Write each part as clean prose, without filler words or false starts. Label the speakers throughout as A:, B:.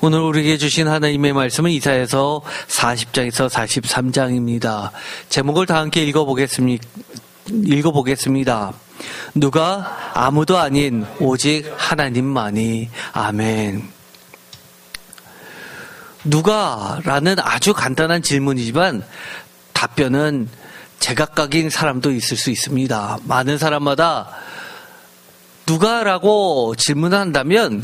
A: 오늘 우리에게 주신 하나님의 말씀은 이사야서 40장에서 43장입니다. 제목을 다 함께 읽어보겠습니다. 누가 아무도 아닌 오직 하나님만이. 아멘. 누가라는 아주 간단한 질문이지만 답변은 제각각인 사람도 있을 수 있습니다. 많은 사람마다 누가라고 질문한다면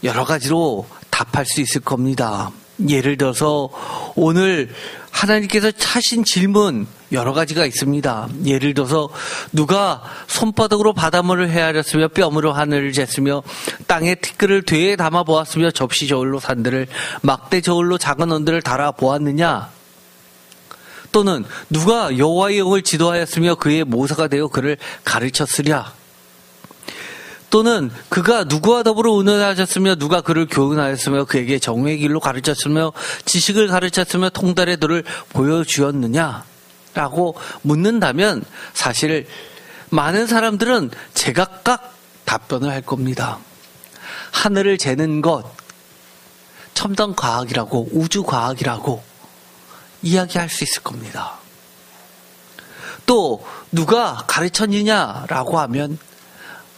A: 여러 가지로 답할 수 있을 겁니다. 예를 들어서 오늘 하나님께서 하신 질문 여러 가지가 있습니다. 예를 들어서 누가 손바닥으로 바닷물을 헤아렸으며 뼘으로 하늘을 쟀으며 땅에 티끌을 되에 담아 보았으며 접시 저울로 산들을 막대 저울로 작은 언들을 달아 보았느냐? 또는 누가 여호와의 영을 지도하였으며 그의 모사가 되어 그를 가르쳤으랴? 또는 그가 누구와 더불어 의논하셨으며 누가 그를 교훈하였으며 그에게 정의의 길로 가르쳤으며 지식을 가르쳤으며 통달의 도를 보여주었느냐? 라고 묻는다면 사실 많은 사람들은 제각각 답변을 할 겁니다. 하늘을 재는 것, 첨단 과학이라고, 우주 과학이라고 이야기할 수 있을 겁니다. 또 누가 가르쳤느냐라고 하면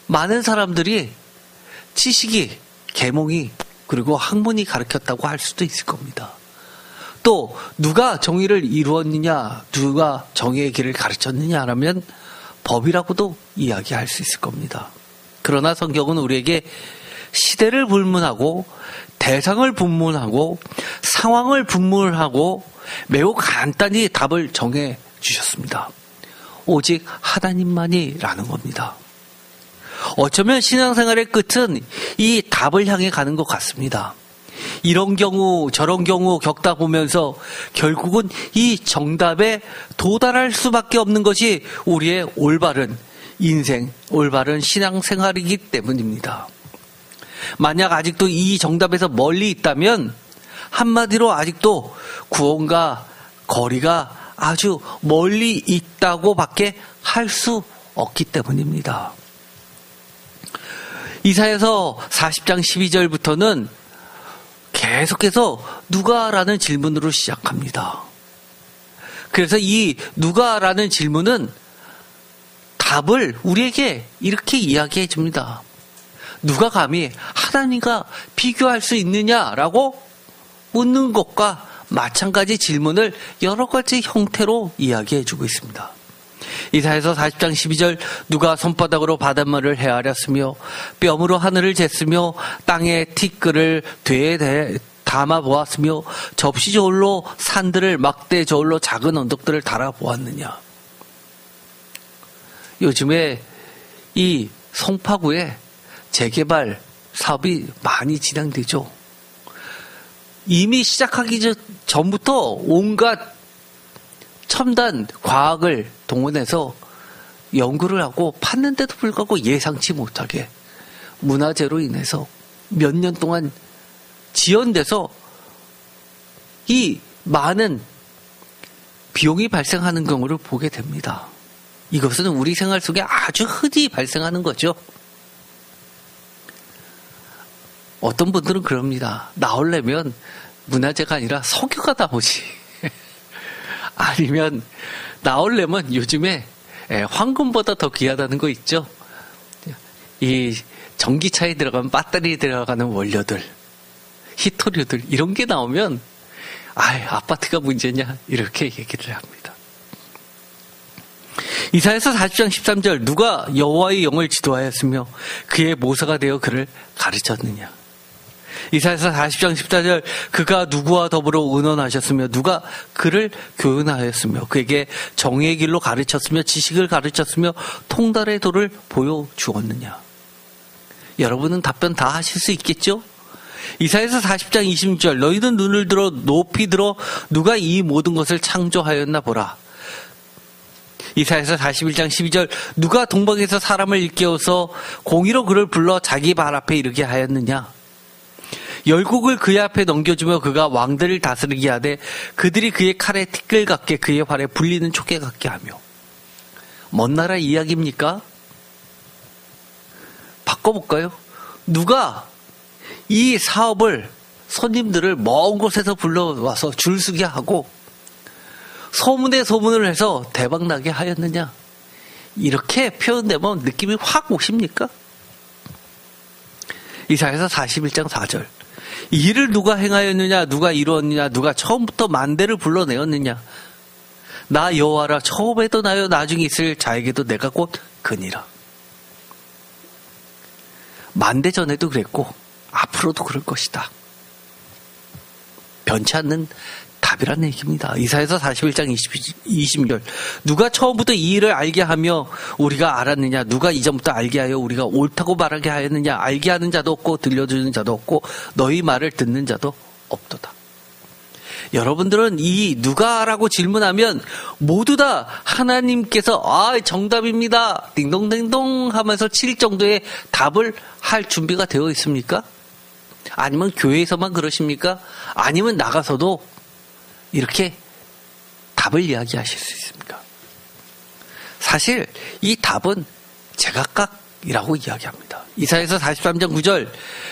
A: 많은 사람들이 지식이, 계몽이, 그리고 학문이 가르쳤다고 할 수도 있을 겁니다. 또 누가 정의를 이루었느냐, 누가 정의의 길을 가르쳤느냐라면 법이라고도 이야기할 수 있을 겁니다. 그러나 성경은 우리에게 시대를 불문하고 대상을 분문하고 상황을 분문하고 매우 간단히 답을 정해 주셨습니다. 오직 하나님만이라는 겁니다. 어쩌면 신앙생활의 끝은 이 답을 향해 가는 것 같습니다. 이런 경우 저런 경우 겪다 보면서 결국은 이 정답에 도달할 수밖에 없는 것이 우리의 올바른 인생, 올바른 신앙생활이기 때문입니다. 만약 아직도 이 정답에서 멀리 있다면 한마디로 아직도 구원과 거리가 아주 멀리 있다고 밖에 할 수 없기 때문입니다. 이사야서 40장 12절부터는 계속해서 누가라는 질문으로 시작합니다. 그래서 이 누가라는 질문은 답을 우리에게 이렇게 이야기해 줍니다. 누가 감히 하나님과 비교할 수 있느냐라고 묻는 것과 마찬가지 질문을 여러 가지 형태로 이야기해 주고 있습니다. 이사야서 40장 12절 누가 손바닥으로 바닷물을 헤아렸으며 뼘으로 하늘을 쟀으며 땅에 티끌을 되에 담아 보았으며 접시 저울로 산들을 막대 저울로 작은 언덕들을 달아 보았느냐. 요즘에 이 송파구에 재개발 사업이 많이 진행되죠. 이미 시작하기 전부터 온갖 첨단 과학을 동원해서 연구를 하고 팠는데도 불구하고 예상치 못하게 문화재로 인해서 몇 년 동안 지연돼서 이 많은 비용이 발생하는 경우를 보게 됩니다. 이것은 우리 생활 속에 아주 흔히 발생하는 거죠. 어떤 분들은 그럽니다. 나오려면 문화재가 아니라 석유가 나오지. 아니면 나오려면 요즘에 황금보다 더 귀하다는 거 있죠. 이 전기차에 들어가면 배터리 들어가는 원료들, 히토류들 이런 게 나오면 아파트가 문제냐 이렇게 얘기를 합니다. 이사야서 40장 13절 누가 여호와의 영을 지도하였으며 그의 모사가 되어 그를 가르쳤느냐. 이사야서 40장 14절 그가 누구와 더불어 의논하셨으며 누가 그를 교훈하였으며 그에게 정의의 길로 가르쳤으며 지식을 가르쳤으며 통달의 도를 보여주었느냐. 여러분은 답변 다 하실 수 있겠죠? 이사야서 40장 20절 너희는 눈을 들어 높이 들어 누가 이 모든 것을 창조하였나 보라. 이사야서 41장 12절 누가 동방에서 사람을 일깨워서 공의로 그를 불러 자기 발 앞에 이르게 하였느냐. 열국을 그의 앞에 넘겨주며 그가 왕들을 다스리게 하되 그들이 그의 칼에 티끌 같게 그의 활에 불리는 촉개 같게 하며. 먼 나라 이야기입니까? 바꿔볼까요? 누가 이 사업을 손님들을 먼 곳에서 불러와서 줄서게 하고 소문에 소문을 해서 대박나게 하였느냐? 이렇게 표현되면 느낌이 확 오십니까? 이사야서 41장 4절. 이 일을 누가 행하였느냐? 누가 이루었느냐? 누가 처음부터 만대를 불러내었느냐? 나 여호와라. 처음에도 나요, 나중에 있을 자에게도 내가 곧 그니라. 만대 전에도 그랬고 앞으로도 그럴 것이다. 변치 않는 답이라는 얘기입니다. 이사야서 41장 20절. 누가 처음부터 이 일을 알게 하며 우리가 알았느냐? 누가 이전부터 알게 하여 우리가 옳다고 말하게 하였느냐? 알게 하는 자도 없고 들려주는 자도 없고 너희 말을 듣는 자도 없도다. 여러분들은 이 누가라고 질문하면 모두 다 하나님께서 정답입니다. 딩동댕동 하면서 칠 정도의 답을 할 준비가 되어 있습니까? 아니면 교회에서만 그러십니까? 아니면 나가서도 이렇게 답을 이야기하실 수 있습니까? 사실 이 답은 제각각이라고 이야기합니다. 이사야서 43장 9절.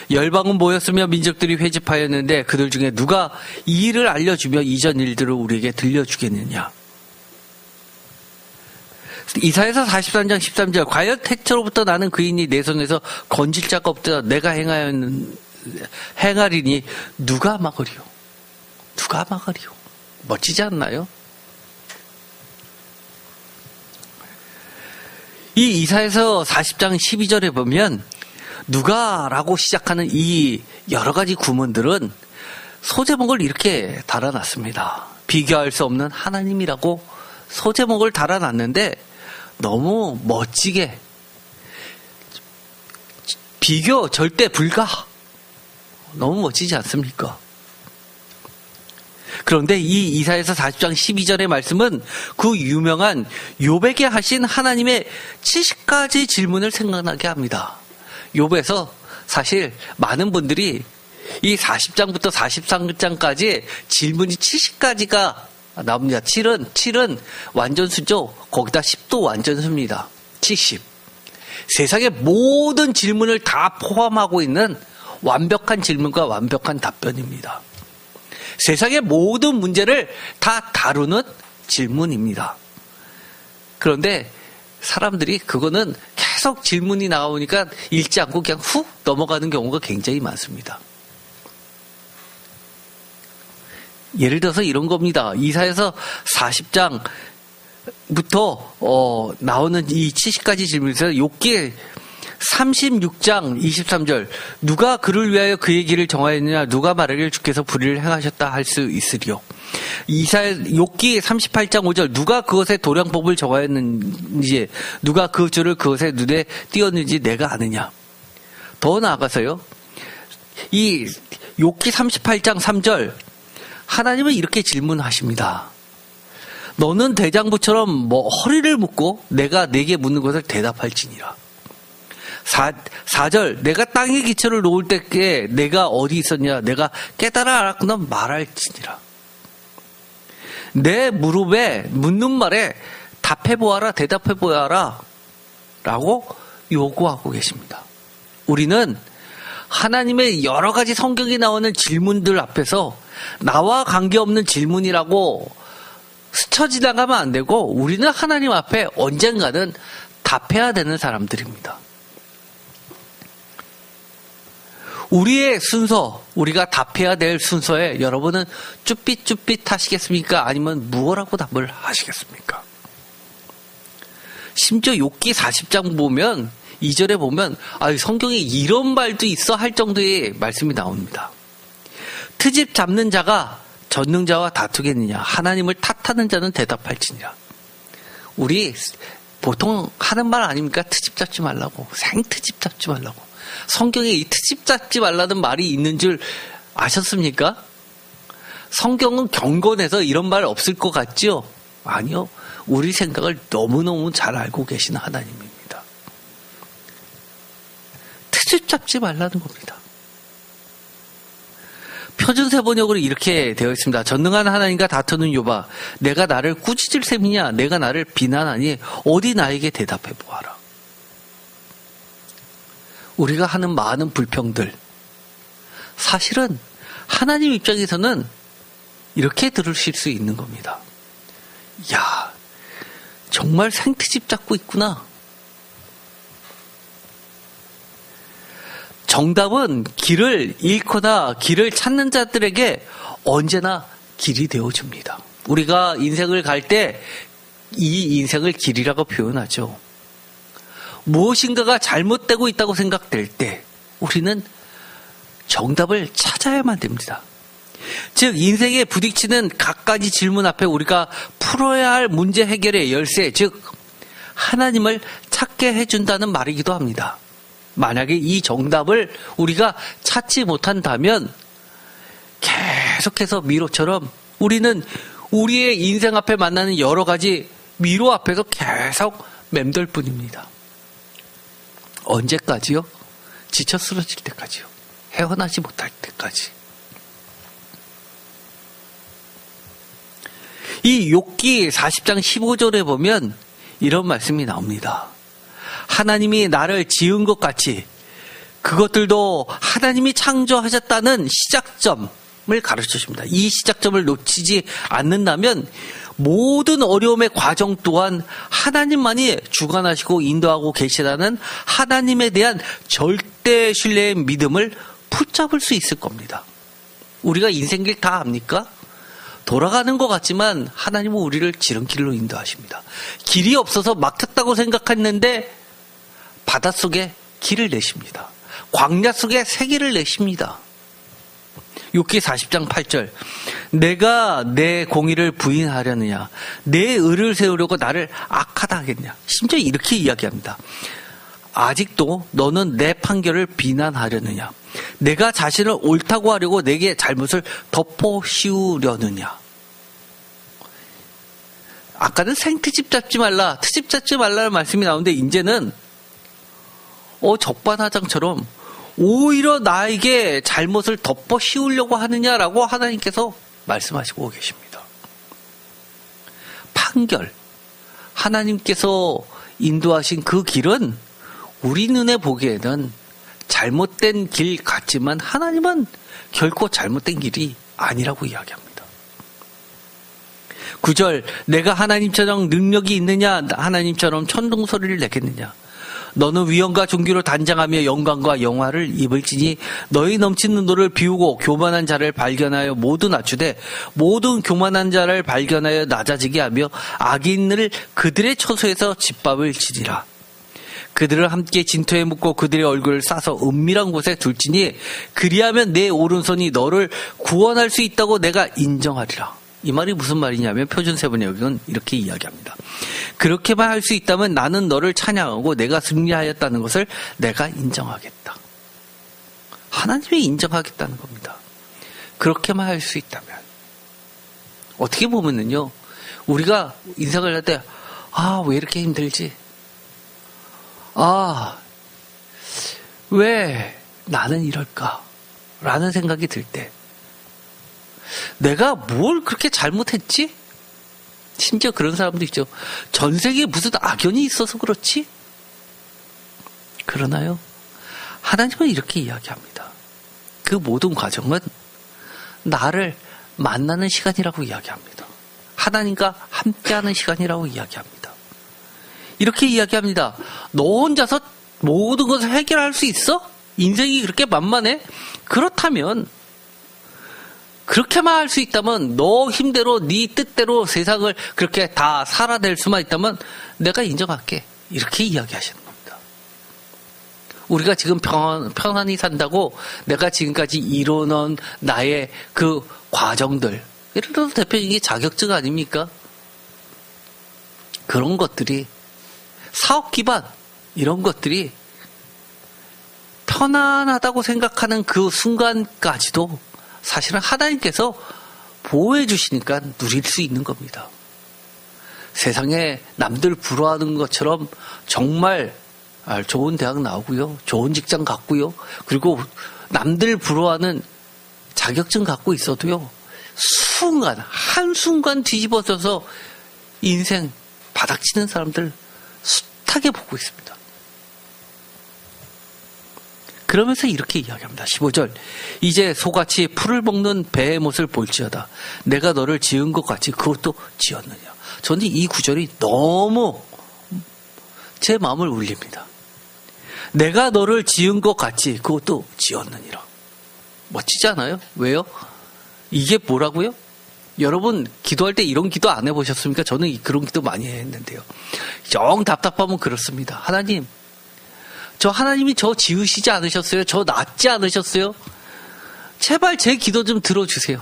A: 열방은 모였으며 민족들이 회집하였는데 그들 중에 누가 이 일을 알려주며 이전 일들을 우리에게 들려주겠느냐? 이사야서 43장 13절. 과연 태초로부터 나는 그이니 내 손에서 건질 자가 없다. 내가 행하리니 누가 막으리요? 누가 막으리요? 멋지지 않나요? 이 이사야서 40장 12절에 보면 누가라고 시작하는 이 여러 가지 구문들은 소제목을 이렇게 달아놨습니다. 비교할 수 없는 하나님이라고 소제목을 달아놨는데 너무 멋지게 비교 절대 불가. 너무 멋지지 않습니까? 그런데 이 이사야서 40장 12절의 말씀은 그 유명한 욥에게 하신 하나님의 70가지 질문을 생각나게 합니다. 욥에서 사실 많은 분들이 이 40장부터 43장까지 질문이 70가지가 나옵니다. 7은 완전수죠. 거기다 10도 완전수입니다. 70. 세상의 모든 질문을 다 포함하고 있는 완벽한 질문과 완벽한 답변입니다. 세상의 모든 문제를 다 다루는 질문입니다. 그런데 사람들이 그거는 계속 질문이 나오니까 읽지 않고 그냥 훅 넘어가는 경우가 굉장히 많습니다. 예를 들어서 이런 겁니다. 이사야서 40장부터 나오는 이 70가지 질문에서 욥기 36장 23절. 누가 그를 위하여 그의 길을 정하였느냐? 누가 말하기를 주께서 불의를 행하셨다 할 수 있으리요. 욥기 38장 5절. 누가 그것의 도량법을 정하였는지, 누가 그 줄을 그것의 눈에 띄었는지 내가 아느냐? 더 나아가서요. 이 욥기 38장 3절. 하나님은 이렇게 질문하십니다. 너는 대장부처럼 허리를 묶고 내가 내게 묻는 것을 대답할지니라. 4절. 내가 땅에 기초를 놓을 때에 내가 어디 있었냐? 내가 깨달아 알았구나 말할지니라. 내 무릎에 묻는 말에 답해보아라, 대답해보아라 라고 요구하고 계십니다. 우리는 하나님의 여러 가지 성경에 나오는 질문들 앞에서 나와 관계없는 질문이라고 스쳐 지나가면 안 되고 우리는 하나님 앞에 언젠가는 답해야 되는 사람들입니다. 우리의 순서, 우리가 답해야 될 순서에 여러분은 쭈삣쭈삣 하시겠습니까? 아니면 무엇라고 답을 하시겠습니까? 심지어 욥기 40장 보면 2절에 보면 성경에 이런 말도 있어 할 정도의 말씀이 나옵니다. 트집 잡는 자가 전능자와 다투겠느냐? 하나님을 탓하는 자는 대답할지니라. 우리 보통 하는 말 아닙니까? 트집 잡지 말라고. 생트집 잡지 말라고. 성경에 이 트집 잡지 말라는 말이 있는 줄 아셨습니까? 성경은 경건해서 이런 말 없을 것 같죠? 아니요. 우리 생각을 너무너무 잘 알고 계신 하나님입니다. 트집 잡지 말라는 겁니다. 표준세 번역으로 이렇게 되어 있습니다. 전능한 하나님과 다투는 욥아, 내가 나를 꾸짖을 셈이냐? 내가 나를 비난하니 어디 나에게 대답해 보아라. 우리가 하는 많은 불평들, 사실은 하나님 입장에서는 이렇게 들으실 수 있는 겁니다. 야, 정말 생트집 잡고 있구나. 정답은 길을 잃거나 길을 찾는 자들에게 언제나 길이 되어줍니다. 우리가 인생을 갈 때 이 인생을 길이라고 표현하죠. 무엇인가가 잘못되고 있다고 생각될 때 우리는 정답을 찾아야만 됩니다. 즉 인생에 부딪히는 갖가지 질문 앞에 우리가 풀어야 할 문제 해결의 열쇠, 즉 하나님을 찾게 해준다는 말이기도 합니다. 만약에 이 정답을 우리가 찾지 못한다면 계속해서 미로처럼 우리는 우리의 인생 앞에 만나는 여러 가지 미로 앞에서 계속 맴돌 뿐입니다. 언제까지요? 지쳐 쓰러질 때까지요. 헤어나지 못할 때까지. 이 욥기 40장 15절에 보면 이런 말씀이 나옵니다. 하나님이 나를 지은 것 같이 그것들도 하나님이 창조하셨다는 시작점을 가르쳐 줍니다. 이 시작점을 놓치지 않는다면 모든 어려움의 과정 또한 하나님만이 주관하시고 인도하고 계시다는 하나님에 대한 절대 신뢰의 믿음을 붙잡을 수 있을 겁니다. 우리가 인생길 다 압니까? 돌아가는 것 같지만 하나님은 우리를 지름길로 인도하십니다. 길이 없어서 막혔다고 생각했는데 바닷속에 길을 내십니다. 광야 속에 세계를 내십니다. 욥기 40장 8절 내가 내 공의를 부인하려느냐 내 의를 세우려고 나를 악하다 하겠냐. 심지어 이렇게 이야기합니다. 아직도 너는 내 판결을 비난하려느냐 내가 자신을 옳다고 하려고 내게 잘못을 덮어 씌우려느냐. 아까는 생트집 잡지 말라 트집 잡지 말라는 말씀이 나오는데 이제는 적반하장처럼 오히려 나에게 잘못을 덮어 씌우려고 하느냐라고 하나님께서 말씀하시고 계십니다. 판결, 하나님께서 인도하신 그 길은 우리 눈에 보기에는 잘못된 길 같지만 하나님은 결코 잘못된 길이 아니라고 이야기합니다. 9절 내가 하나님처럼 능력이 있느냐 하나님처럼 천둥소리를 내겠느냐 너는 위엄과 존귀로 단장하며 영광과 영화를 입을지니 너희 넘치는 노를 비우고 교만한 자를 발견하여 모두 낮추되 모든 교만한 자를 발견하여 낮아지게 하며 악인을 그들의 처소에서 짓밟을 지니라. 그들을 함께 진토에 묻고 그들의 얼굴을 싸서 은밀한 곳에 둘지니 그리하면 내 오른손이 너를 구원할 수 있다고 내가 인정하리라. 이 말이 무슨 말이냐면 표준세번역은 이렇게 이야기합니다. 그렇게만 할 수 있다면 나는 너를 찬양하고 내가 승리하였다는 것을 내가 인정하겠다. 하나님이 인정하겠다는 겁니다. 그렇게만 할 수 있다면. 어떻게 보면은요, 우리가 인생을 할 때, 왜 이렇게 힘들지? 왜 나는 이럴까? 라는 생각이 들 때, 내가 뭘 그렇게 잘못했지? 심지어 그런 사람도 있죠. 전 세계에 무슨 악연이 있어서 그렇지? 그러나요? 하나님은 이렇게 이야기합니다. 그 모든 과정은 나를 만나는 시간이라고 이야기합니다. 하나님과 함께하는 시간이라고 이야기합니다. 이렇게 이야기합니다. 너 혼자서 모든 것을 해결할 수 있어? 인생이 그렇게 만만해? 그렇다면 그렇게만 할 수 있다면 너 힘대로 네 뜻대로 세상을 그렇게 다 살아낼 수만 있다면 내가 인정할게. 이렇게 이야기하시는 겁니다. 우리가 지금 편안히 산다고 내가 지금까지 이뤄놓은 나의 그 과정들, 예를 들어서 대표적인 게 자격증 아닙니까? 그런 것들이 사업 기반 이런 것들이 편안하다고 생각하는 그 순간까지도 사실은 하나님께서 보호해 주시니까 누릴 수 있는 겁니다. 세상에 남들 부러워하는 것처럼 정말 좋은 대학 나오고요. 좋은 직장 갖고요. 그리고 남들 부러워하는 자격증 갖고 있어도요. 한순간 뒤집어져서 인생 바닥치는 사람들 숱하게 보고 있습니다. 그러면서 이렇게 이야기합니다. 15절. 이제 소같이 풀을 먹는 배의 못을 볼지어다. 내가 너를 지은 것 같이 그것도 지었느냐. 저는 이 구절이 너무 제 마음을 울립니다. 내가 너를 지은 것 같이 그것도 지었느니라. 멋지지 않아요? 왜요? 이게 뭐라고요? 여러분 기도할 때 이런 기도 안 해보셨습니까? 저는 그런 기도 많이 했는데요. 영 답답하면 그렇습니다. 하나님, 하나님이 저 지으시지 않으셨어요? 저 낳지 않으셨어요? 제발 제 기도 좀 들어주세요.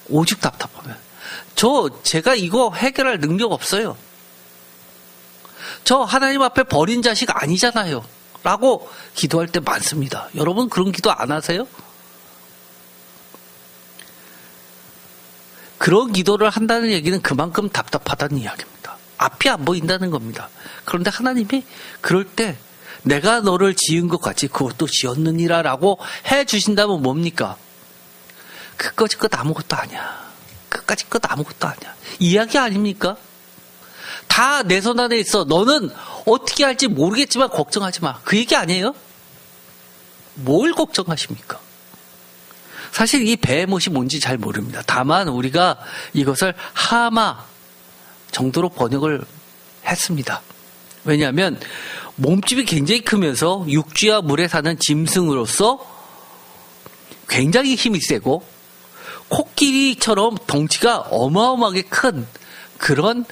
A: 오죽 답답하면. 제가 이거 해결할 능력 없어요. 저 하나님 앞에 버린 자식 아니잖아요. 라고 기도할 때 많습니다. 여러분 그런 기도 안 하세요? 그런 기도를 한다는 얘기는 그만큼 답답하다는 이야기입니다. 앞이 안 보인다는 겁니다. 그런데 하나님이 그럴 때 내가 너를 지은 것 같이 그것도 지었느니라 라고 해주신다면 뭡니까? 그까짓 것 아무것도 아니야. 그까짓 것 아무것도 아니야. 이야기 아닙니까? 다 내 손 안에 있어. 너는 어떻게 할지 모르겠지만 걱정하지 마. 그 얘기 아니에요? 뭘 걱정하십니까? 사실 이 베헤못이 뭔지 잘 모릅니다. 다만 우리가 이것을 하마 정도로 번역을 했습니다. 왜냐하면 몸집이 굉장히 크면서 육지와 물에 사는 짐승으로서 굉장히 힘이 세고 코끼리처럼 덩치가 어마어마하게 큰 그런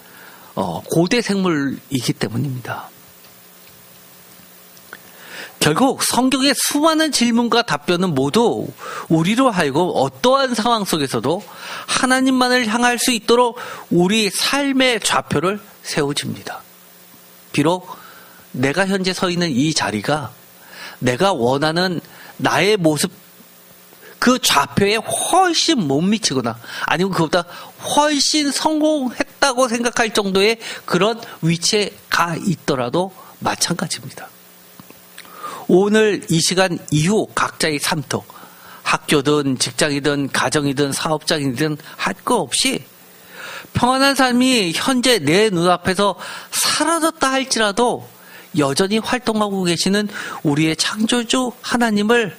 A: 고대 생물이기 때문입니다. 결국 성경의 수많은 질문과 답변은 모두 우리로 하여금 어떠한 상황 속에서도 하나님만을 향할 수 있도록 우리 삶의 좌표를 세워줍니다. 비록 내가 현재 서 있는 이 자리가 내가 원하는 나의 모습 그 좌표에 훨씬 못 미치거나 아니면 그보다 훨씬 성공했다고 생각할 정도의 그런 위치에 가 있더라도 마찬가지입니다. 오늘 이 시간 이후 각자의 삶터, 학교든 직장이든 가정이든 사업장이든 할 거 없이 평안한 삶이 현재 내 눈앞에서 사라졌다 할지라도 여전히 활동하고 계시는 우리의 창조주 하나님을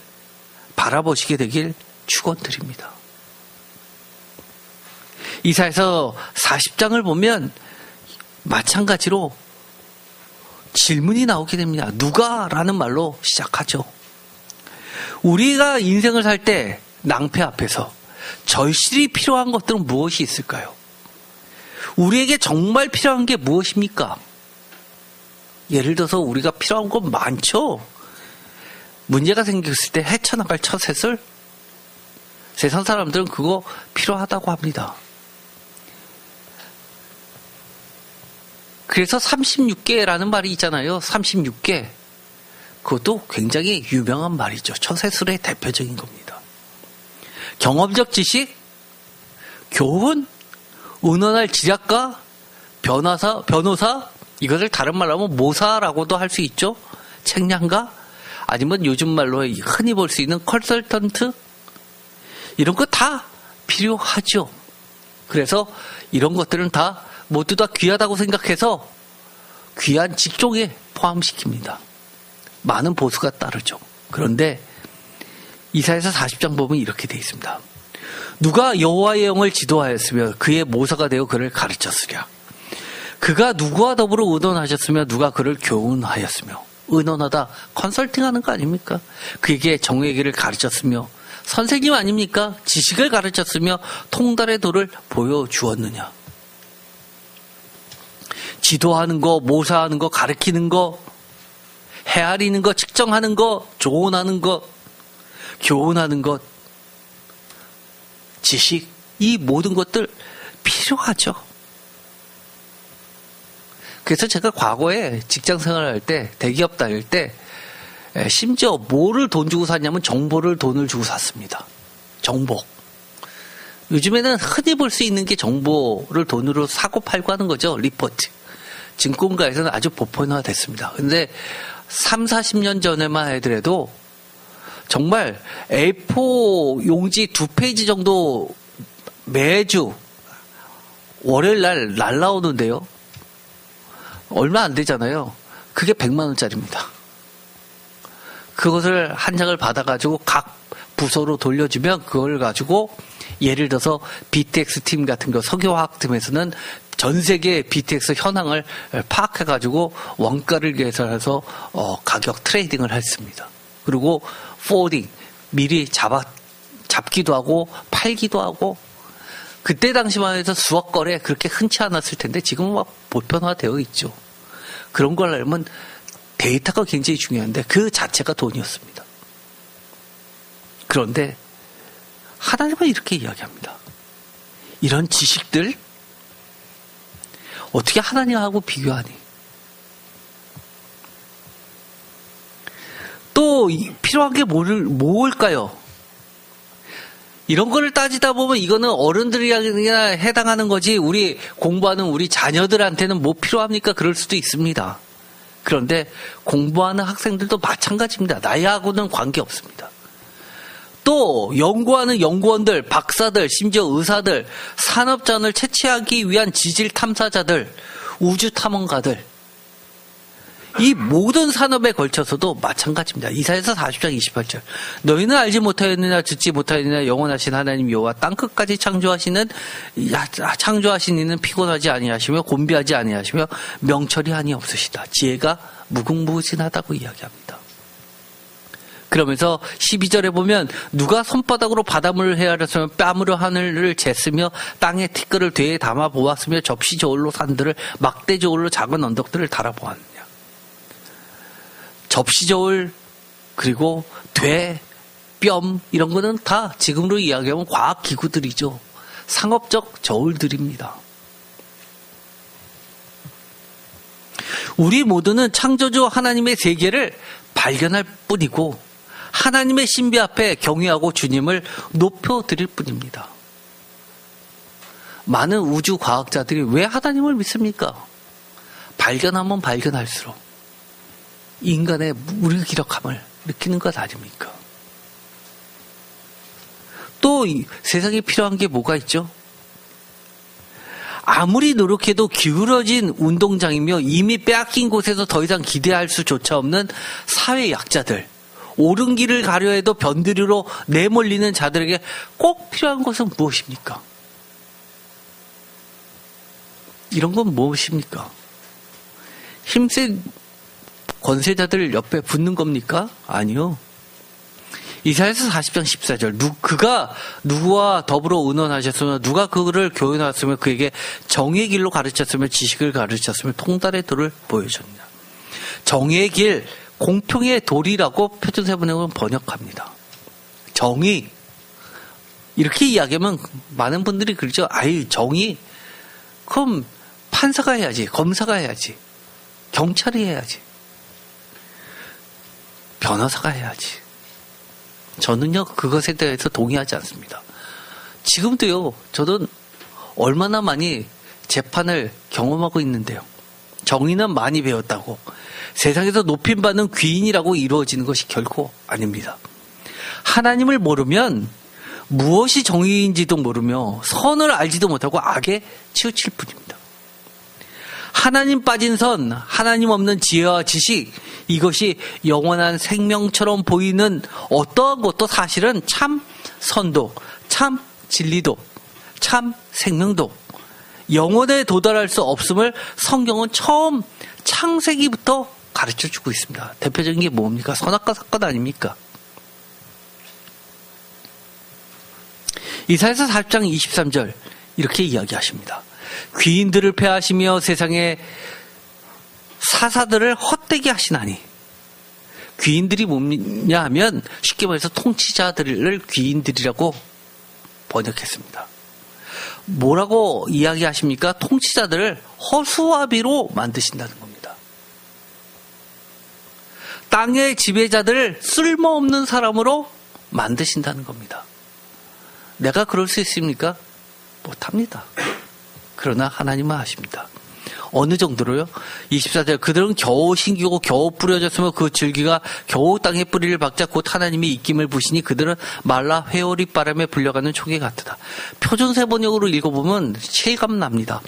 A: 바라보시게 되길 축원드립니다. 이사야서 40장을 보면 마찬가지로 질문이 나오게 됩니다. 누가? 라는 말로 시작하죠. 우리가 인생을 살 때 낭패 앞에서 절실히 필요한 것들은 무엇이 있을까요? 우리에게 정말 필요한 게 무엇입니까? 예를 들어서 우리가 필요한 건 많죠. 문제가 생겼을 때 헤쳐나갈 처셋을 세상 사람들은 그거 필요하다고 합니다. 그래서 36개라는 말이 있잖아요. 36개. 그것도 굉장히 유명한 말이죠. 처세술의 대표적인 겁니다. 경험적 지식, 교훈, 은원할 지략가, 변호사, 이것을 다른 말로 하면 모사라고도 할 수 있죠. 책량가, 아니면 요즘 말로 흔히 볼 수 있는 컨설턴트, 이런 거 다 필요하죠. 그래서 이런 것들은 다 모두 다 귀하다고 생각해서 귀한 직종에 포함시킵니다. 많은 보수가 따르죠. 그런데 이사야서 40장 보면 이렇게 되어 있습니다. 누가 여호와의 영을 지도하였으며 그의 모사가 되어 그를 가르쳤으랴. 그가 누구와 더불어 의논하셨으며 누가 그를 교훈하였으며. 의논하다 컨설팅하는 거 아닙니까? 그에게 정의의 길을 가르쳤으며 선생님 아닙니까? 지식을 가르쳤으며 통달의 도를 보여주었느냐. 지도하는 거, 모사하는 거, 가르치는 거, 헤아리는 거, 측정하는 거, 조언하는 거, 교훈하는 것, 지식, 이 모든 것들 필요하죠. 그래서 제가 과거에 직장 생활할 때, 대기업 다닐 때, 심지어 뭐를 돈 주고 샀냐면 정보를 돈을 주고 샀습니다. 정보. 요즘에는 흔히 볼 수 있는 게 정보를 돈으로 사고 팔고 하는 거죠. 리포트. 증권가에서는 아주 보편화됐습니다. 근데 3, 40년 전에만 하더라도 정말 A4 용지 2페이지 정도 매주 월요일 날 날라오는데요. 얼마 안 되잖아요. 그게 100만 원짜리입니다. 그것을 한 장을 받아가지고 각 부서로 돌려주면 그걸 가지고 예를 들어서 BTX 팀 같은 거 석유화학팀에서는 전 세계 BTX 현황을 파악해가지고 원가를 계산해서 가격 트레이딩을 했습니다. 그리고 포워딩 미리 잡기도 하고 팔기도 하고 그때 당시만 해도 수억 거래 그렇게 흔치 않았을 텐데 지금은 막 보편화되어 있죠. 그런 걸 알면 데이터가 굉장히 중요한데 그 자체가 돈이었습니다. 그런데 하나님은 이렇게 이야기합니다. 이런 지식들 어떻게 하나님하고 비교하니? 또 필요한 게 뭘까요? 이런 거를 따지다 보면 이거는 어른들이나 해당하는 거지 우리 공부하는 우리 자녀들한테는 뭐 필요합니까? 그럴 수도 있습니다. 그런데 공부하는 학생들도 마찬가지입니다. 나이하고는 관계없습니다. 또 연구하는 연구원들, 박사들, 심지어 의사들, 산업자원을 채취하기 위한 지질 탐사자들, 우주 탐험가들 이 모든 산업에 걸쳐서도 마찬가지입니다. 이사야서 40장 28절 너희는 알지 못하였느냐 듣지 못하였느냐 영원하신 하나님 여호와 땅끝까지 창조하신 이는 피곤하지 아니하시며 곤비하지 아니하시며 명철이 아니없으시다. 지혜가 무궁무진하다고 이야기합니다. 그러면서 12절에 보면 누가 손바닥으로 바닷물을 헤아렸으며 뺨으로 하늘을 쟀으며 땅의 티끌을 되에 담아 보았으며 접시 저울로 산들을 막대 저울로 작은 언덕들을 달아보았느냐. 접시 저울 그리고 돼, 뼘 이런 거는 다 지금으로 이야기하면 과학 기구들이죠. 상업적 저울들입니다. 우리 모두는 창조주 하나님의 세계를 발견할 뿐이고 하나님의 신비 앞에 경외하고 주님을 높여드릴 뿐입니다. 많은 우주 과학자들이 왜 하나님을 믿습니까? 발견하면 발견할수록 인간의 무기력함을 느끼는 것 아닙니까? 또 세상에 필요한 게 뭐가 있죠? 아무리 노력해도 기울어진 운동장이며 이미 빼앗긴 곳에서 더 이상 기대할 수조차 없는 사회 약자들, 옳은 길을 가려 해도 변두리로 내몰리는 자들에게 꼭 필요한 것은 무엇입니까? 이런 건 무엇입니까? 힘센 권세자들 옆에 붙는 겁니까? 아니요. 이사야서 40장 14절 그가 누구와 더불어 의논하셨으며 누가 그를 교훈하였으며 그에게 정의의 길로 가르쳤으며 지식을 가르쳤으며 통달의 도를 보여줬느냐. 정의의 길, 공평의 도리라고 표준세번역은 번역합니다. 정의 이렇게 이야기하면 많은 분들이 그러죠. 아이 정의 그럼 판사가 해야지, 검사가 해야지, 경찰이 해야지, 변호사가 해야지. 저는요 그것에 대해서 동의하지 않습니다. 지금도요 저는 얼마나 많이 재판을 경험하고 있는데요. 정의는 많이 배웠다고 세상에서 높임받는 귀인이라고 이루어지는 것이 결코 아닙니다. 하나님을 모르면 무엇이 정의인지도 모르며 선을 알지도 못하고 악에 치우칠 뿐입니다. 하나님 빠진 선, 하나님 없는 지혜와 지식, 이것이 영원한 생명처럼 보이는 어떠한 것도 사실은 참 선도, 참 진리도, 참 생명도, 영원에 도달할 수 없음을 성경은 처음 창세기부터 가르쳐주고 있습니다. 대표적인 게 뭡니까? 선악과 사건 아닙니까? 이사야서 40장 23절 이렇게 이야기하십니다. 귀인들을 패하시며 세상의 사사들을 헛되게 하시나니. 귀인들이 뭐냐 하면 쉽게 말해서 통치자들을 귀인들이라고 번역했습니다. 뭐라고 이야기하십니까? 통치자들을 허수아비로 만드신다는 겁니다. 땅의 지배자들을 쓸모없는 사람으로 만드신다는 겁니다. 내가 그럴 수 있습니까? 못합니다. 그러나 하나님은 하십니다. 어느 정도로요? 24절 그들은 겨우 신기고 겨우 뿌려졌으며 그 줄기가 겨우 땅에 뿌리를 박자 곧 하나님이 입김을 부시니 그들은 말라 회오리 바람에 불려가는 촉에 같으다. 표준세 번역으로 읽어보면 실감 납니다.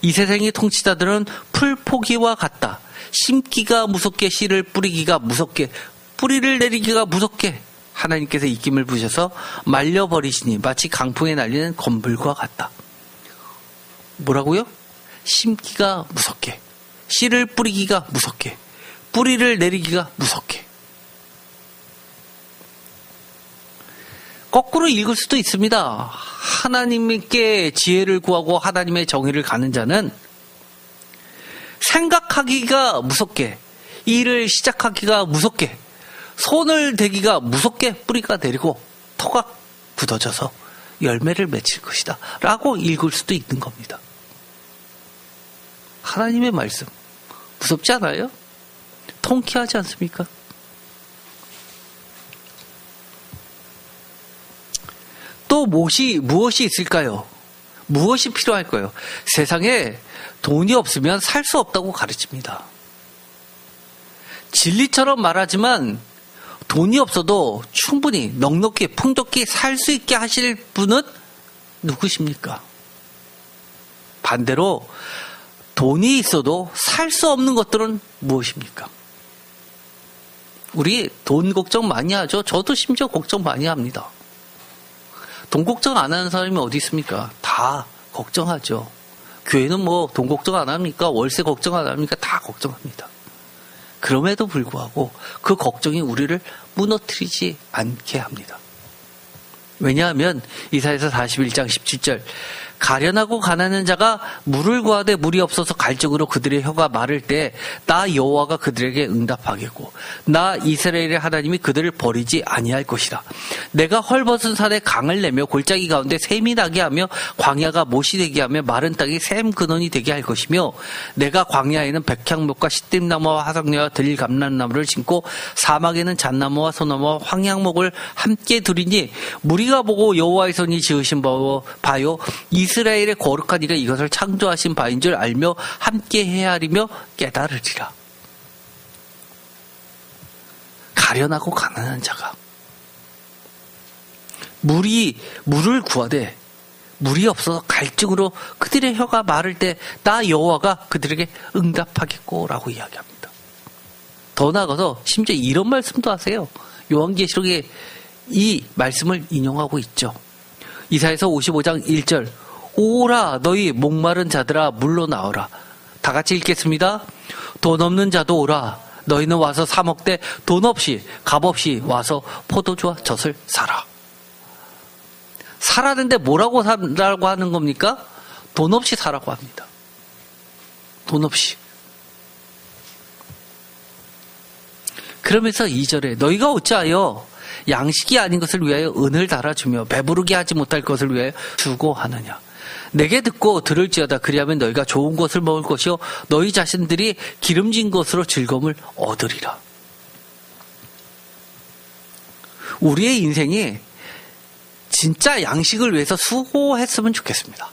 A: 이 세상의 통치자들은 풀 포기와 같다. 심기가 무섭게 씨를 뿌리기가 무섭게 뿌리를 내리기가 무섭게 하나님께서 입김을 부셔서 말려버리시니 마치 강풍에 날리는 건불과 같다. 뭐라고요? 심기가 무섭게, 씨를 뿌리기가 무섭게, 뿌리를 내리기가 무섭게. 거꾸로 읽을 수도 있습니다. 하나님께 지혜를 구하고 하나님의 정의를 가는 자는 생각하기가 무섭게, 일을 시작하기가 무섭게, 손을 대기가 무섭게 뿌리가 내리고 터가 굳어져서 열매를 맺힐 것이다 라고 읽을 수도 있는 겁니다. 하나님의 말씀 무섭지 않아요? 통쾌하지 않습니까? 또 무엇이 있을까요? 무엇이 필요할까요? 세상에 돈이 없으면 살 수 없다고 가르칩니다. 진리처럼 말하지만 돈이 없어도 충분히 넉넉히 풍족히 살 수 있게 하실 분은 누구십니까? 반대로 돈이 있어도 살 수 없는 것들은 무엇입니까? 우리 돈 걱정 많이 하죠. 저도 심지어 걱정 많이 합니다. 돈 걱정 안 하는 사람이 어디 있습니까? 다 걱정하죠. 교회는 뭐 돈 걱정 안 합니까? 월세 걱정 안 합니까? 다 걱정합니다. 그럼에도 불구하고 그 걱정이 우리를 무너뜨리지 않게 합니다. 왜냐하면 이사야서 41장 17절 가련하고 가난한 자가 물을 구하되 물이 없어서 갈증으로 그들의 혀가 마를 때 나 여호와가 그들에게 응답하겠고 나 이스라엘의 하나님이 그들을 버리지 아니할 것이라. 내가 헐벗은 산에 강을 내며 골짜기 가운데 샘이 나게 하며 광야가 못이 되게 하며 마른 땅이 샘 근원이 되게 할 것이며 내가 광야에는 백향목과 시띠나무와 화석나무와 들감람나무를 심고 사막에는 잣나무와 소나무와 황양목을 함께 두리니 무리가 보고 여호와의 손이 지으신 바요 이스라엘의 거룩한 이가 이것을 창조하신 바인 줄 알며 함께 헤아리며 깨달으리라. 가련하고 가난한 자가 물을 구하되 물이 없어서 갈증으로 그들의 혀가 마를 때 나 여호와가 그들에게 응답하겠고라고 이야기합니다. 더 나아가서 심지어 이런 말씀도 하세요. 요한계시록에 이 말씀을 인용하고 있죠. 이사야서 55장 1절 오라 너희 목마른 자들아 물로 나오라. 다 같이 읽겠습니다. 돈 없는 자도 오라. 너희는 와서 사 먹되 돈 없이 값 없이 와서 포도주와 젖을 사라. 사라는데 뭐라고 사라고 하는 겁니까? 돈 없이 사라고 합니다. 돈 없이. 그러면서 2절에 너희가 어찌하여 양식이 아닌 것을 위하여 은을 달아주며 배부르게 하지 못할 것을 위하여 수고하느냐. 내게 듣고 들을지어다. 그리하면 너희가 좋은 것을 먹을 것이요 너희 자신들이 기름진 것으로 즐거움을 얻으리라. 우리의 인생이 진짜 양식을 위해서 수고했으면 좋겠습니다.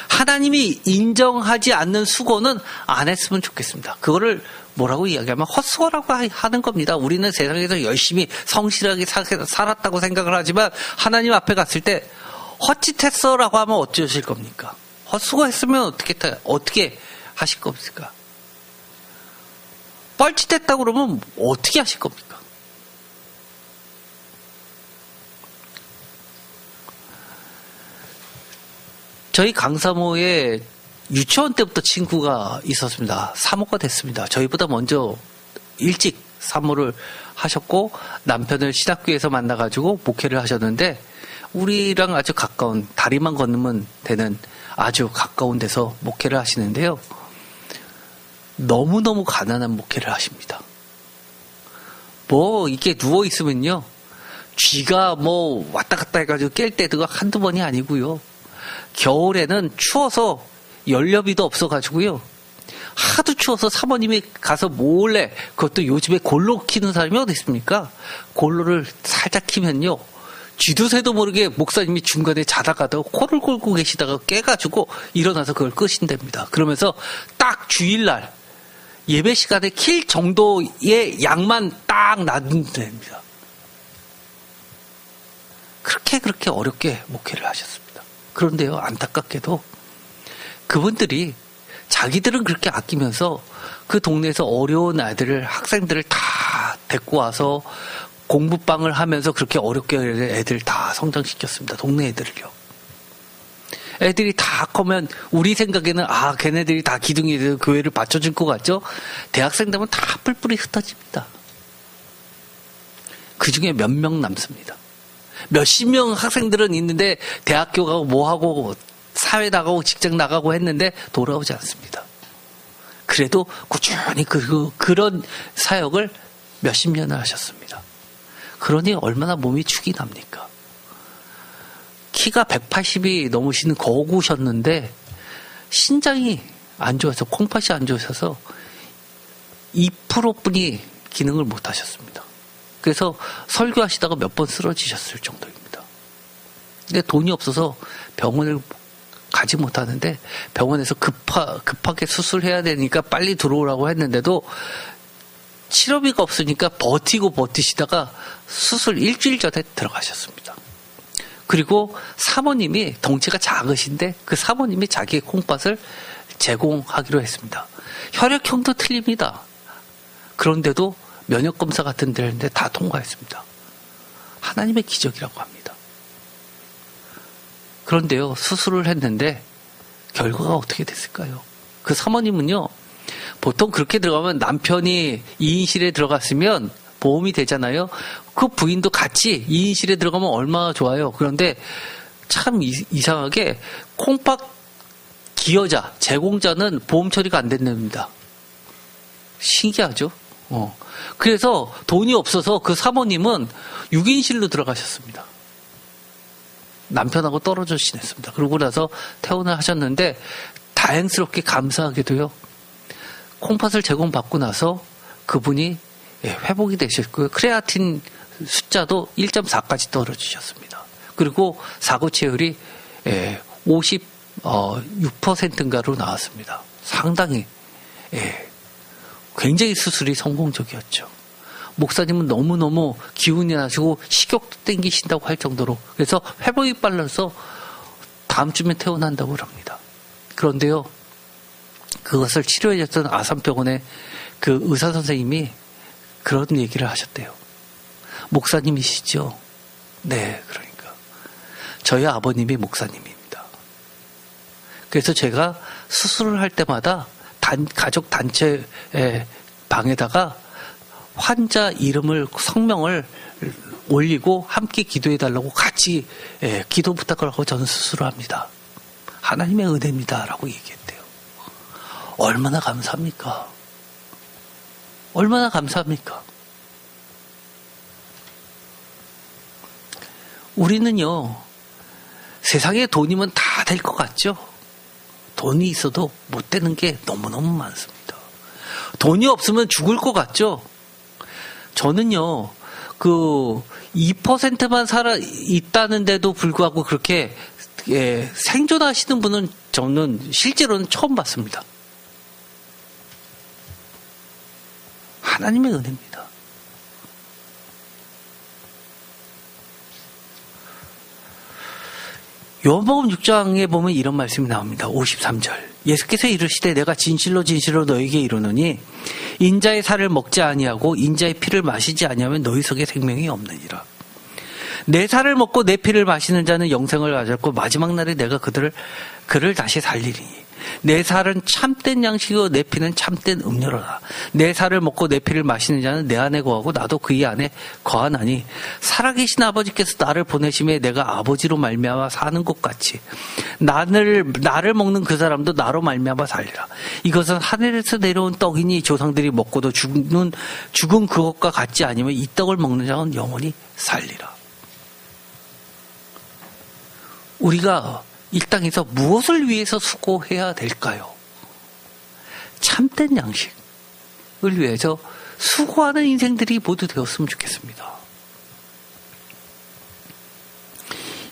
A: 하나님이 인정하지 않는 수고는 안 했으면 좋겠습니다. 그거를 뭐라고 이야기하면 헛수고라고 하는 겁니다. 우리는 세상에서 열심히 성실하게 살았다고 생각을 하지만 하나님 앞에 갔을 때 헛짓했어라고 하면 어쩌실 겁니까? 헛수고했으면 어떻게 하실 겁니까? 뻘짓했다고 그러면 어떻게 하실 겁니까? 저희 강사모에 유치원 때부터 친구가 있었습니다. 사모가 됐습니다. 저희보다 먼저 일찍 사모를 하셨고 남편을 신학교에서 만나가지고 목회를 하셨는데 우리랑 아주 가까운 다리만 건너면 되는 아주 가까운 데서 목회를 하시는데요. 너무너무 가난한 목회를 하십니다. 뭐 이렇게 누워있으면요. 쥐가 뭐 왔다 갔다 해가지고 깰 때가 한두 번이 아니고요. 겨울에는 추워서 연료비도 없어가지고요. 하도 추워서 사모님이 가서 몰래 그것도 요즘에 골로 키는 사람이 어디 있습니까? 골로를 살짝 키면요. 쥐도 새도 모르게 목사님이 중간에 자다가도 코를 골고 계시다가 깨가지고 일어나서 그걸 끄신답니다. 그러면서 딱 주일날 예배 시간에 킬 정도의 양만 딱 놔둔답니다. 그렇게 어렵게 목회를 하셨습니다. 그런데요, 안타깝게도 그분들이 자기들은 그렇게 아끼면서 그 동네에서 어려운 아이들을, 학생들을 다 데리고 와서 공부방을 하면서 그렇게 어렵게 애들 다 성장시켰습니다. 동네 애들을요. 애들이 다 커면 우리 생각에는 걔네들이 다 기둥이 돼서 교회를 받쳐줄 것 같죠? 대학생 되면 다 뿔뿔이 흩어집니다. 그 중에 몇 명 남습니다. 몇십 명 학생들은 있는데 대학교 가고 뭐하고 사회 나가고 직장 나가고 했는데 돌아오지 않습니다. 그래도 꾸준히 그런 사역을 몇십 년을 하셨습니다. 그러니 얼마나 몸이 축이 납니까? 키가 180이 넘으시는 거구셨는데 신장이 안 좋아서 콩팥이 안 좋으셔서 2%뿐이 기능을 못 하셨습니다. 그래서 설교하시다가 몇 번 쓰러지셨을 정도입니다. 근데 돈이 없어서 병원을 가지 못하는데 병원에서 급하게 수술해야 되니까 빨리 들어오라고 했는데도 치료비가 없으니까 버티시다가 수술 일주일 전에 들어가셨습니다. 그리고 사모님이 덩치가 작으신데 그 사모님이 자기의 콩팥을 제공하기로 했습니다. 혈액형도 틀립니다. 그런데도 면역검사 같은 데 했는데 다 통과했습니다. 하나님의 기적이라고 합니다. 그런데요, 수술을 했는데 결과가 어떻게 됐을까요? 그 사모님은요, 보통 그렇게 들어가면 남편이 2인실에 들어갔으면 보험이 되잖아요. 그 부인도 같이 2인실에 들어가면 얼마나 좋아요. 그런데 참 이상하게 콩팥 기여자, 제공자는 보험 처리가 안 된답니다. 신기하죠? 그래서 돈이 없어서 그 사모님은 6인실로 들어가셨습니다. 남편하고 떨어져 지냈습니다. 그러고 나서 퇴원을 하셨는데 다행스럽게 감사하게도요. 콩팥을 제공받고 나서 그분이 회복이 되셨고요. 크레아틴 숫자도 1.4까지 떨어지셨습니다. 그리고 사고체율이 56%인가로 나왔습니다. 상당히 굉장히 수술이 성공적이었죠. 목사님은 너무너무 기운이 나시고 식욕도 땡기신다고 할 정도로 그래서 회복이 빨라서 다음 주면 퇴원한다고 합니다. 그런데요. 그것을 치료해줬던 아산병원의 그 의사 선생님이 그런 얘기를 하셨대요. 목사님이시죠? 네, 그러니까. 저희 아버님이 목사님입니다. 그래서 제가 수술을 할 때마다 가족 단체 방에다가 환자 이름을 성명을 올리고 함께 기도해달라고 같이 기도 부탁을 하고 저는 수술을 합니다. 하나님의 은혜입니다라고 얘기했대요. 얼마나 감사합니까? 얼마나 감사합니까? 우리는요, 세상에 돈이면 다 될 것 같죠? 돈이 있어도 못 되는 게 너무너무 많습니다. 돈이 없으면 죽을 것 같죠? 저는요, 2%만 살아 있다는데도 불구하고 그렇게 생존하시는 분은 저는 실제로는 처음 봤습니다. 하나님의 은혜입니다. 요한복음 6장에 보면 이런 말씀이 나옵니다. 53절. 예수께서 이르시되 내가 진실로 진실로 너에게 이르노니 인자의 살을 먹지 아니하고 인자의 피를 마시지 아니하면 너희 속에 생명이 없느니라. 내 살을 먹고 내 피를 마시는 자는 영생을 가졌고 마지막 날에 내가 그를 다시 살리리니 내 살은 참된 양식이고 내 피는 참된 음료로다. 내 살을 먹고 내 피를 마시는 자는 내 안에 거하고 나도 그의 안에 거하나니 살아계신 아버지께서 나를 보내심에 내가 아버지로 말미암아 사는 것 같이 나를 먹는 그 사람도 나로 말미암아 살리라. 이것은 하늘에서 내려온 떡이니 조상들이 먹고도 죽은 그것과 같지 아니면 이 떡을 먹는 자는 영원히 살리라. 우리가 이 땅에서 무엇을 위해서 수고해야 될까요? 참된 양식을 위해서 수고하는 인생들이 모두 되었으면 좋겠습니다.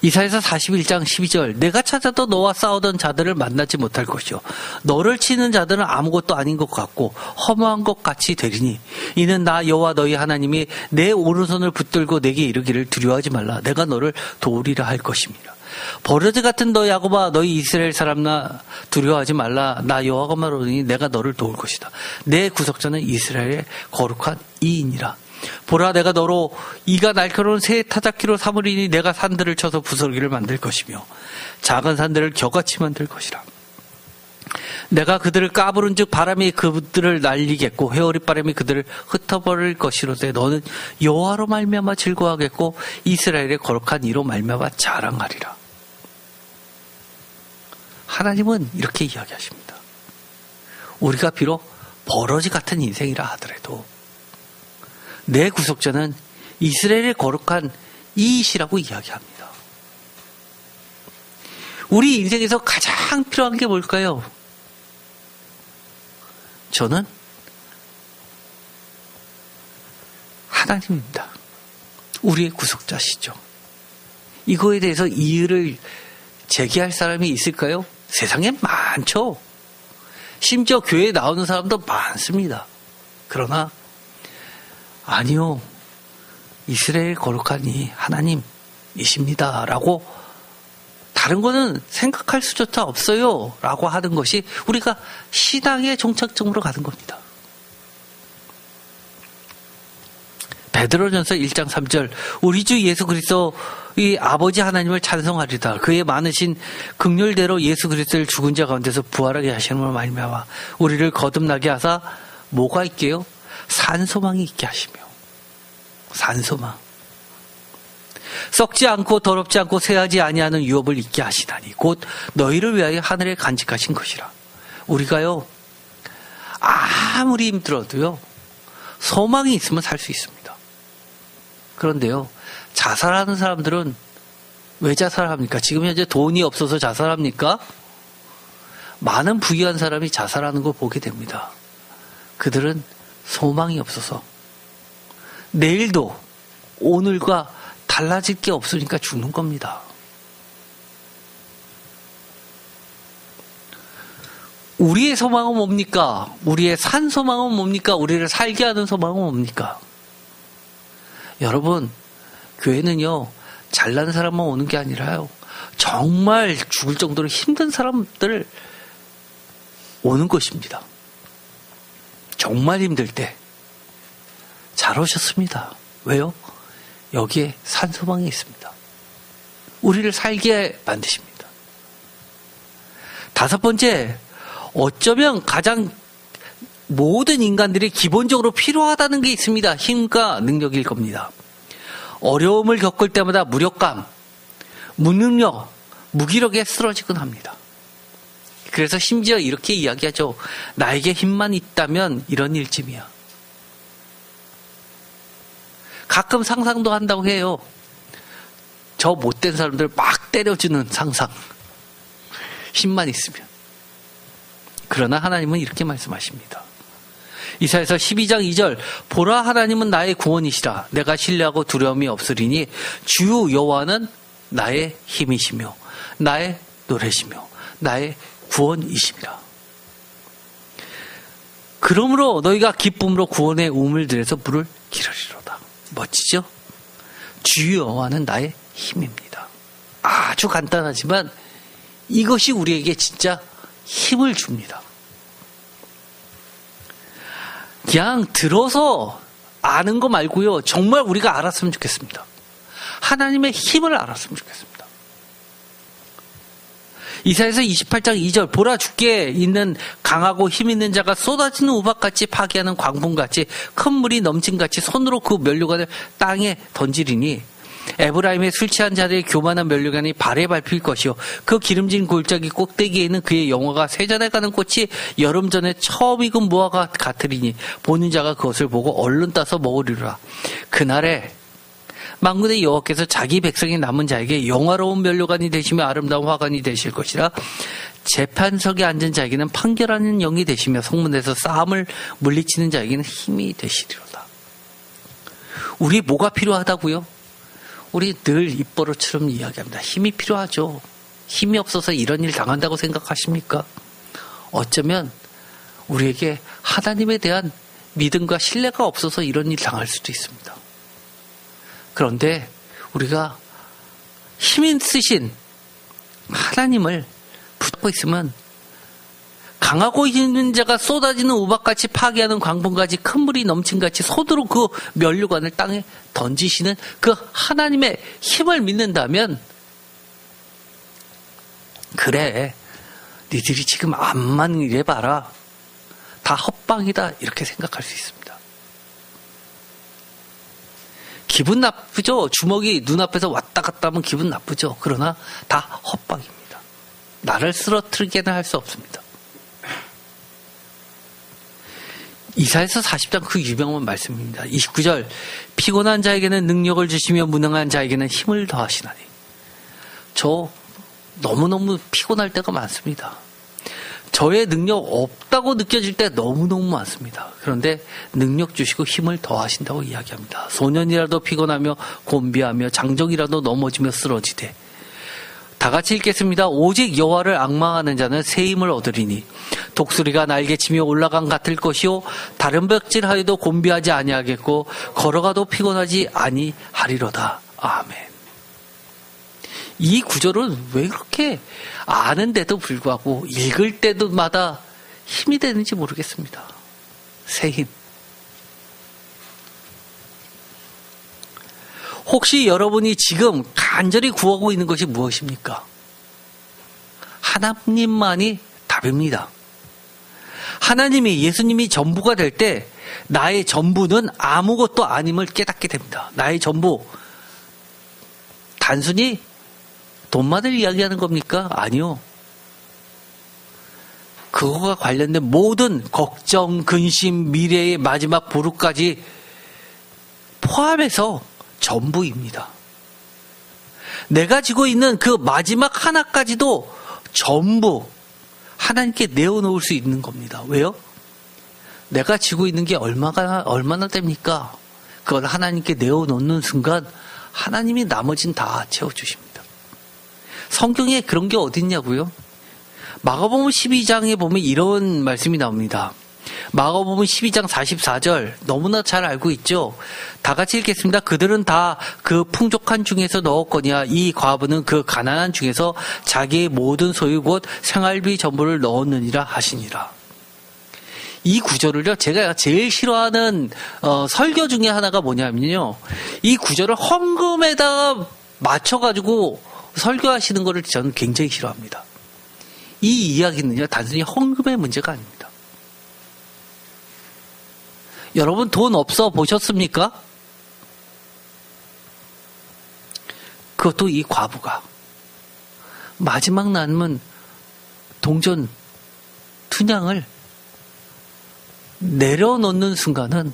A: 이사야서 41장 12절 내가 찾아도 너와 싸우던 자들을 만나지 못할 것이요 너를 치는 자들은 아무것도 아닌 것 같고 허무한 것 같이 되리니 이는 나 여호와 너희 하나님이 내 오른손을 붙들고 내게 이르기를 두려워하지 말라 내가 너를 도우리라 할 것입니다. 버러지 같은 너 야곱아 너희 이스라엘 사람아 두려워하지 말라 나 여호와가 말하노니 내가 너를 도울 것이다. 내 구속자는 이스라엘의 거룩한 이인이라. 보라, 내가 너로 이가 날카로운 새 타작기로 삼으리니 내가 산들을 쳐서 부스러기를 만들 것이며 작은 산들을 겨같이 만들 것이라. 내가 그들을 까부른 즉 바람이 그들을 날리겠고 회오리바람이 그들을 흩어버릴 것이로되 너는 여호와로 말미암아 즐거워하겠고 이스라엘의 거룩한 이로 말미암아 자랑하리라. 하나님은 이렇게 이야기하십니다. 우리가 비록 버러지 같은 인생이라 하더라도 내 구속자는 이스라엘의 거룩한 이이시라고 이야기합니다. 우리 인생에서 가장 필요한 게 뭘까요? 저는 하나님입니다. 우리의 구속자시죠. 이거에 대해서 이의를 제기할 사람이 있을까요? 세상에 많죠. 심지어 교회에 나오는 사람도 많습니다. 그러나 아니요, 이스라엘 거룩한 이 하나님이십니다 라고 다른 거는 생각할 수조차 없어요 라고 하는 것이 우리가 신앙의 종착점으로 가는 겁니다. 베드로전서 1장 3절 우리 주 예수 그리스도의 아버지 하나님을 찬송하리다. 그의 많으신 긍휼대로 예수 그리스도를 죽은 자 가운데서 부활하게 하시는 말미암아 우리를 거듭나게 하사 뭐가 있게요? 산소망이 있게 하시며. 산소망. 썩지 않고 더럽지 않고 쇠하지 아니하는 유업을 있게 하시다니 곧 너희를 위하여 하늘에 간직하신 것이라. 우리가요 아무리 힘들어도요 소망이 있으면 살 수 있습니다. 그런데요 자살하는 사람들은 왜 자살합니까? 지금 현재 돈이 없어서 자살합니까? 많은 부유한 사람이 자살하는 걸 보게 됩니다. 그들은 소망이 없어서 내일도 오늘과 달라질 게 없으니까 죽는 겁니다. 우리의 소망은 뭡니까? 우리의 산 소망은 뭡니까? 우리를 살게 하는 소망은 뭡니까? 여러분, 교회는요, 잘난 사람만 오는 게 아니라요, 정말 죽을 정도로 힘든 사람들 오는 것입니다. 정말 힘들 때 잘 오셨습니다. 왜요? 여기에 산소망이 있습니다. 우리를 살게 만드십니다. 다섯 번째, 어쩌면 가장 모든 인간들이 기본적으로 필요하다는 게 있습니다. 힘과 능력일 겁니다. 어려움을 겪을 때마다 무력감, 무능력, 무기력에 쓰러지곤 합니다. 그래서 심지어 이렇게 이야기하죠. 나에게 힘만 있다면 이런 일쯤이야. 가끔 상상도 한다고 해요. 저 못된 사람들 막 때려주는 상상. 힘만 있으면. 그러나 하나님은 이렇게 말씀하십니다. 이사야서 12장 2절 보라 하나님은 나의 구원이시라. 내가 신뢰하고 두려움이 없으리니 주 여호와는 나의 힘이시며 나의 노래시며 나의 구원이심이라. 그러므로 너희가 기쁨으로 구원의 우물 들에서 물을 기르리로다. 멋지죠? 주 여호와는 나의 힘입니다. 아주 간단하지만 이것이 우리에게 진짜 힘을 줍니다. 그냥 들어서 아는 거 말고요. 정말 우리가 알았으면 좋겠습니다. 하나님의 힘을 알았으면 좋겠습니다. 이사야서 28장 2절 보라 주께 있는 강하고 힘 있는 자가 쏟아지는 우박같이 파괴하는 광풍같이 큰 물이 넘친같이 손으로 그 면류관을 땅에 던지리니 에브라임의 술 취한 자들의 교만한 면류관이 발에 밟힐 것이요 그 기름진 골짜기 꼭대기에 있는 그의 영화가 세전에 가는 꽃이 여름 전에 처음 익은 무화과 같으리니 보는 자가 그것을 보고 얼른 따서 먹으리라. 그날에 만군의 여호와께서 자기 백성이 남은 자에게 영화로운 면류관이 되시며 아름다운 화관이 되실 것이라. 재판석에 앉은 자에게는 판결하는 영이 되시며 성문에서 싸움을 물리치는 자에게는 힘이 되시리로다. 우리 뭐가 필요하다고요? 우리 늘 입버릇처럼 이야기합니다. 힘이 필요하죠. 힘이 없어서 이런 일 당한다고 생각하십니까? 어쩌면 우리에게 하나님에 대한 믿음과 신뢰가 없어서 이런 일 당할 수도 있습니다. 그런데 우리가 힘 있으신 하나님을 붙잡고 있으면 강하고 있는 자가 쏟아지는 우박같이 파괴하는 광풍같이 큰 물이 넘친같이 손으로 그 면류관을 땅에 던지시는 그 하나님의 힘을 믿는다면 그래, 니들이 지금 암만 이래봐라 다 헛방이다 이렇게 생각할 수 있습니다. 기분 나쁘죠? 주먹이 눈앞에서 왔다 갔다 하면 기분 나쁘죠? 그러나 다 헛방입니다. 나를 쓰러뜨리게는 할 수 없습니다. 이사야서 40장 그 유명한 말씀입니다. 29절 피곤한 자에게는 능력을 주시며 무능한 자에게는 힘을 더하시나니. 저 너무너무 피곤할 때가 많습니다. 저의 능력 없다고 느껴질 때 너무너무 많습니다. 그런데 능력 주시고 힘을 더하신다고 이야기합니다. 소년이라도 피곤하며 곤비하며 장정이라도 넘어지며 쓰러지되. 다 같이 읽겠습니다. 오직 여호와를 앙망하는 자는 새 힘을 얻으리니 독수리가 날개치며 올라간 같을 것이요 다른 벽질하여도 곤비하지 아니하겠고 걸어가도 피곤하지 아니하리로다. 아멘. 이 구절은 왜 그렇게 아는데도 불구하고 읽을 때마다 힘이 되는지 모르겠습니다. 새 힘. 혹시 여러분이 지금 간절히 구하고 있는 것이 무엇입니까? 하나님만이 답입니다. 하나님이 예수님이 전부가 될 때 나의 전부는 아무것도 아님을 깨닫게 됩니다. 나의 전부 단순히 돈만을 이야기하는 겁니까? 아니요. 그거가 관련된 모든 걱정, 근심, 미래의 마지막 보루까지 포함해서 전부입니다. 내가 지고 있는 그 마지막 하나까지도 전부 하나님께 내어놓을 수 있는 겁니다. 왜요? 내가 지고 있는 게 얼마나 됩니까? 그걸 하나님께 내어놓는 순간 하나님이 나머진 다 채워주십니다. 성경에 그런 게 어딨냐고요? 마가복음 12장에 보면 이런 말씀이 나옵니다. 마가복음 12장 44절 너무나 잘 알고 있죠? 다 같이 읽겠습니다. 그들은 다 그 풍족한 중에서 넣었거니와 이 과부는 그 가난한 중에서 자기의 모든 소유 곧 생활비 전부를 넣었느니라 하시니라. 이 구절을요, 제가 제일 싫어하는 설교 중에 하나가 뭐냐면요, 이 구절을 헌금에다가 맞춰가지고 설교하시는 거를 저는 굉장히 싫어합니다. 이 이야기는요, 단순히 헌금의 문제가 아닙니다. 여러분 돈 없어 보셨습니까? 그것도 이 과부가 마지막 남은 동전 투냥을 내려놓는 순간은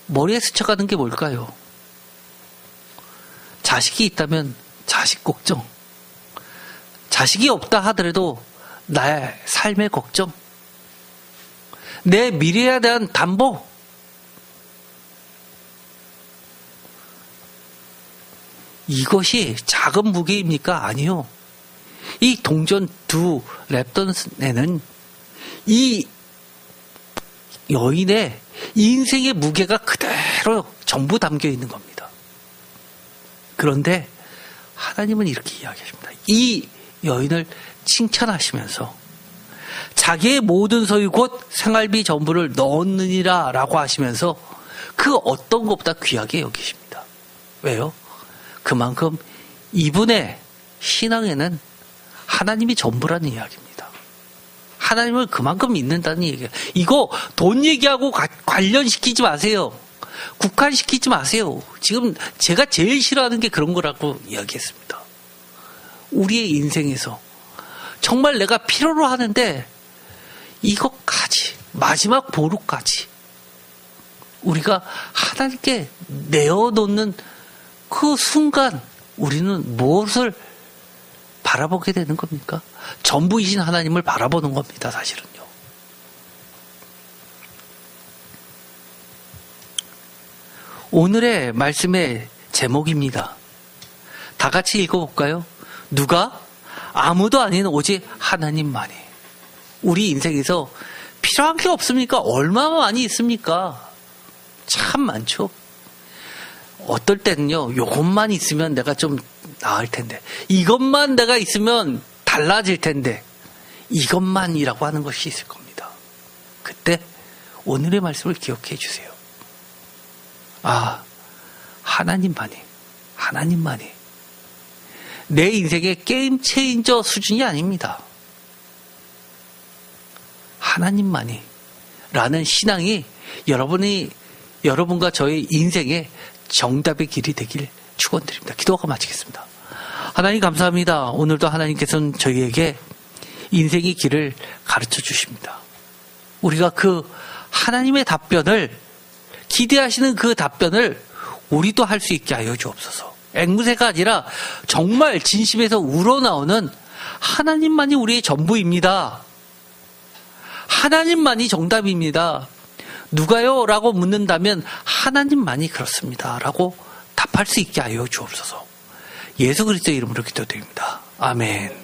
A: 머리에 스쳐가는 게 뭘까요? 자식이 있다면 자식 걱정, 자식이 없다 하더라도 나의 삶의 걱정, 내 미래에 대한 담보, 이것이 작은 무게입니까? 아니요. 이 동전 두 랩돈에는 이 여인의 인생의 무게가 그대로 전부 담겨 있는 겁니다. 그런데 하나님은 이렇게 이야기하십니다. 이 여인을 칭찬하시면서 자기의 모든 소유 곧 생활비 전부를 넣었느니라 라고 하시면서 그 어떤 것보다 귀하게 여기십니다. 왜요? 그만큼 이분의 신앙에는 하나님이 전부라는 이야기입니다. 하나님을 그만큼 믿는다는 얘기예요. 이거 돈 얘기하고 관련시키지 마세요. 국한시키지 마세요. 지금 제가 제일 싫어하는 게 그런 거라고 이야기했습니다. 우리의 인생에서 정말 내가 필요로 하는데 이것까지, 마지막 보루까지 우리가 하나님께 내어놓는 그 순간 우리는 무엇을 바라보게 되는 겁니까? 전부이신 하나님을 바라보는 겁니다, 사실은요. 오늘의 말씀의 제목입니다. 다 같이 읽어볼까요? 누가? 아무도 아닌 오직 하나님만이. 우리 인생에서 필요한 게 없습니까? 얼마나 많이 있습니까? 참 많죠. 어떨 때는요, 요것만 있으면 내가 좀 나을 텐데, 이것만 내가 있으면 달라질 텐데, 이것만이라고 하는 것이 있을 겁니다. 그때 오늘의 말씀을 기억해 주세요. 하나님만이 내 인생의 게임 체인저 수준이 아닙니다. 하나님만이 라는 신앙이 여러분과 저의 인생의 정답의 길이 되길 축원드립니다. 기도하고 마치겠습니다. 하나님 감사합니다. 오늘도 하나님께서는 저희에게 인생의 길을 가르쳐 주십니다. 우리가 그 하나님의 답변을 기대하시는 그 답변을 우리도 할 수 있게 하여 주옵소서. 앵무새가 아니라 정말 진심에서 우러나오는 하나님만이 우리의 전부입니다. 하나님만이 정답입니다. 누가요? 라고 묻는다면 하나님만이 그렇습니다. 라고 답할 수 있게 하여 주옵소서. 예수 그리스도의 이름으로 기도드립니다. 아멘.